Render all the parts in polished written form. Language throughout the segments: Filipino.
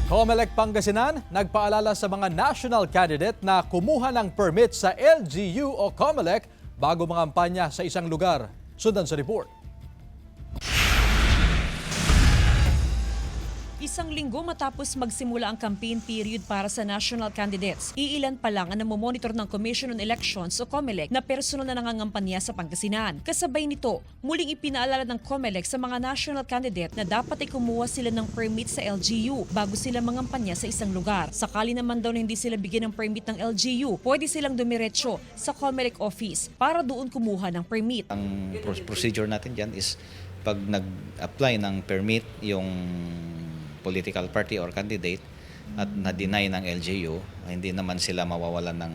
COMELEC Pangasinan nagpaalala sa mga national candidate na kumuha ng permit sa LGU o COMELEC bago mangampanya sa isang lugar. Sundan sa report. Isang linggo matapos magsimula ang campaign period para sa national candidates, iilan pa lang ang namomonitor ng Commission on Elections o COMELEC na personal na nangangampanya sa Pangasinan. Kasabay nito, muling ipinaalala ng COMELEC sa mga national candidate na dapat ay kumuha sila ng permit sa LGU bago sila mangampanya sa isang lugar. Sakali naman daw na hindi sila bigyan ng permit ng LGU, pwede silang dumiretso sa COMELEC office para doon kumuha ng permit. Ang procedure natin dyan is pag nag-apply ng permit yung political party or candidate at na-deny ng LGU, hindi naman sila mawawalan ng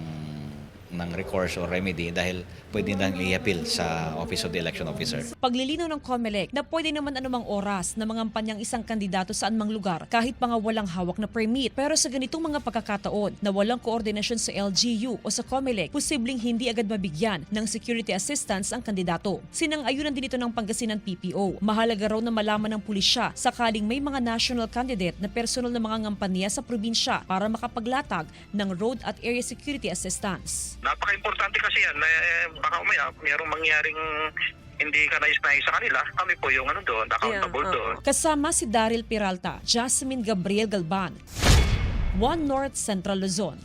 recourse or remedy dahil pwede nilang i-appeal sa Office of the Election Officer. Paglilinaw ng COMELEC na pwede naman anumang oras na mangampanyang isang kandidato sa anumang lugar kahit pa nga walang hawak na permit. Pero sa ganitong mga pagkakataon na walang koordinasyon sa LGU o sa COMELEC, posibleng hindi agad mabigyan ng security assistance ang kandidato. Sinang-ayunan din ito ng Pangasinan PPO. Mahalaga raw na malaman ng pulisya sakaling may mga national candidate na personal na mangangampanya sa probinsya para makapaglatag ng road at area security assistance. Napaka-importante kasi yan na baka umaya mayroong mangyaring hindi ka nais-nais sa kanila, kami po yung doon, accountable doon. Kasama si Daryl Peralta, Jasmine Gabriel Galban, One North Central Luzon.